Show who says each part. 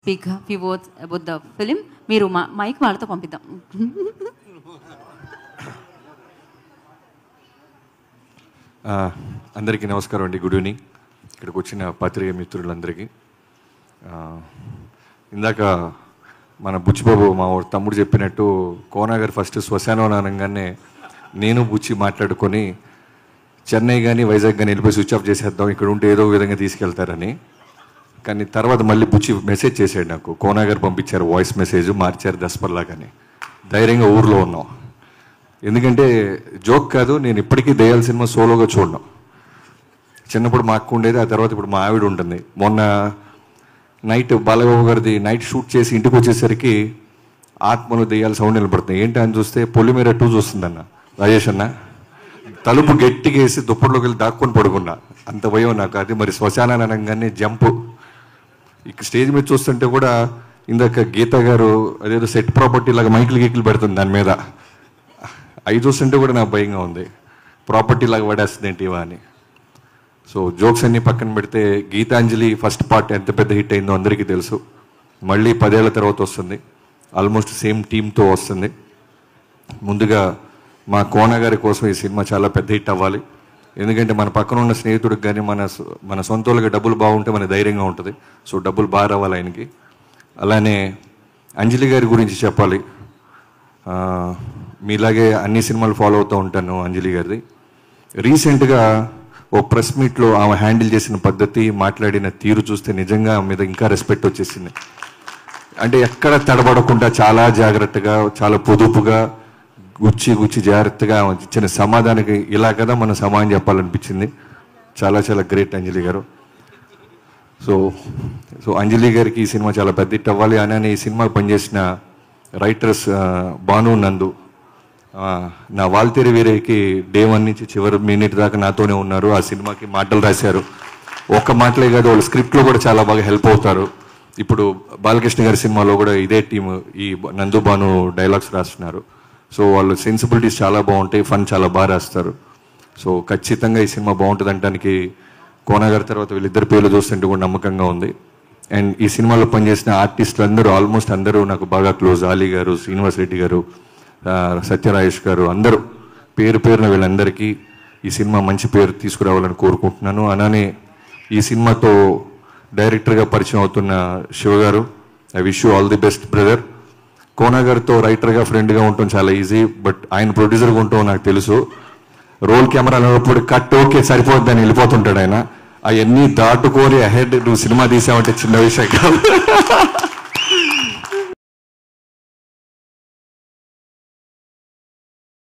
Speaker 1: speak a few words about the film. మీరు mic వాళ్ళతో పంపిద్దాం.
Speaker 2: అందరికీ నమస్కారం అండి. Good evening. ఇక్కడికి వచ్చిన పత్రిక మిత్రులందరికీ ఇందాక మన బుచ్చిబాబు మా తమ్ముడు చెప్పినట్టు కోనా గారు ఫస్ట్ శ్మశానం అనగానే నేను బుచ్చి మాట్లాడుకొని చెన్నై కానీ వైజాగ్ కానీ వెళ్ళిపోయి స్విచ్ ఆఫ్ చేసేద్దాం, ఇక్కడ ఉంటే ఏదో విధంగా తీసుకెళ్తారని. కానీ తర్వాత మళ్ళీ బుచ్చి మెసేజ్ చేశాడు నాకు. కోనా గారు పంపించారు వాయిస్ మెసేజ్, మార్చారు దస్పర్లాగాని. ధైర్యంగా ఊర్లో ఉన్నాం. ఎందుకంటే జోక్ కాదు, నేను ఇప్పటికీ దయ్యాల సినిమా సోలోగా చూడను. చిన్నప్పుడు మా అక్క ఉండేది, ఆ తర్వాత ఇప్పుడు మా ఆవిడ ఉంటుంది. మొన్న నైట్ బాలబాబు గారిది నైట్ షూట్ చేసి ఇంటికి వచ్చేసరికి ఆత్మలు దెయ్యాల సౌండ్ నిలబడుతుంది. ఏంటి అని చూస్తే పొలిమేర 2 చూస్తుందన్న రాజేష్ అన్న. తలుపు గట్టిగా వేసి దుప్పట్లోకి వెళ్ళి దాక్కొని పడుకున్నా. అంత భయం నాకు. అది మరి శ్మశానాన్ని అనగానే జంపు. ఇక స్టేజ్ మీద చూస్తుంటే కూడా ఇందాక గీత గారు అదేదో సెట్ ప్రాపర్టీ లాగా మైకులు గీకులు పెడుతుంది దాని మీద. అవి చూస్తుంటే కూడా నాకు భయంగా ఉంది. ప్రాపర్టీ లాగా పడేస్తుంది ఏంటి ఇవా అని. సో జోక్స్ అన్నీ పక్కన పెడితే గీతాంజలి ఫస్ట్ పార్ట్ ఎంత పెద్ద హిట్ అయిందో అందరికీ తెలుసు. మళ్ళీ 10 ఏళ్ల తర్వాత వస్తుంది. ఆల్మోస్ట్ సేమ్ టీంతో వస్తుంది. ముందుగా మా కోన గారి కోసం ఈ సినిమా చాలా పెద్ద హిట్ అవ్వాలి. ఎందుకంటే మన పక్కన ఉన్న స్నేహితుడికి కానీ మన సొంత వాళ్ళకి డబ్బులు బాగుంటే మన ధైర్యంగా ఉంటుంది. సో డబ్బులు బాగా రావాలి ఆయనకి. అలానే అంజలి గారి గురించి చెప్పాలి. మీలాగే అన్ని సినిమాలు ఫాలో అవుతూ ఉంటాను అంజలి గారిది. రీసెంట్గా ఓ ప్రెస్ మీట్లో ఆమె హ్యాండిల్ చేసిన పద్ధతి, మాట్లాడిన తీరు చూస్తే నిజంగా ఆమె మీద ఇంకా రెస్పెక్ట్ వచ్చేసింది. అంటే ఎక్కడ తడబడకుండా చాలా జాగ్రత్తగా, చాలా పొదుపుగా, గుచ్చి జాగ్రత్తగా ఇచ్చిన సమాధానానికి ఇలా కదా మనం సమాధానం చెప్పాలనిపించింది. చాలా చాలా గ్రేట్ అంజలి గారు. సో అంజలి గారికి ఈ సినిమా చాలా పెద్ద హిట్ అవ్వాలి. అని ఈ సినిమా పనిచేసిన రైటర్స్ భాను, నందు, నా వాల్తేరి వీరేకి డే 1 నుంచి చివరి మినిట్ దాకా నాతోనే ఉన్నారు. ఆ సినిమాకి మాటలు రాశారు. ఒక్క మాటలే కాదు, వాళ్ళు స్క్రిప్ట్లో కూడా చాలా బాగా హెల్ప్ అవుతారు. ఇప్పుడు బాలకృష్ణ గారి సినిమాలో కూడా ఇదే టీము ఈ నందు భాను డైలాగ్స్ రాస్తున్నారు. సో వాళ్ళు సెన్సిబిలిటీస్ చాలా బాగుంటాయి, ఫన్ చాలా బాగా రాస్తారు. సో ఖచ్చితంగా ఈ సినిమా బాగుంటుంది అనడానికి కోనా గారి తర్వాత వీళ్ళిద్దరు పేర్లు చూస్తుంటే కూడా నమ్మకంగా ఉంది. అండ్ ఈ సినిమాలో పనిచేసిన ఆర్టిస్టులు అందరూ ఆల్మోస్ట్ అందరూ నాకు బాగా క్లోజ్. ఆలీ గారు, శ్రీనివాస్ రెడ్డి గారు, సత్యరాజేష్ గారు, అందరూ పేరు పేరున వీళ్ళందరికీ ఈ సినిమా మంచి పేరు తీసుకురావాలని కోరుకుంటున్నాను. అలానే ఈ సినిమాతో డైరెక్టర్గా పరిచయం అవుతున్న శివ గారు, I wish you all the best brother. Kona గారితో రైటర్గా, ఫ్రెండ్గా ఉండటం చాలా ఈజీ. బట్ ఆయన ప్రొడ్యూసర్గా ఉండటం నాకు తెలుసు. రోల్ కెమెరా అన్నప్పుడు కట్ ఓకే సరిపోద్ది అని వెళ్ళిపోతుంటాడు ఆయన. అవన్నీ దాటుకొని అహెడ్ నువ్వు సినిమా తీసావంటే చిన్న విషయం కాదు.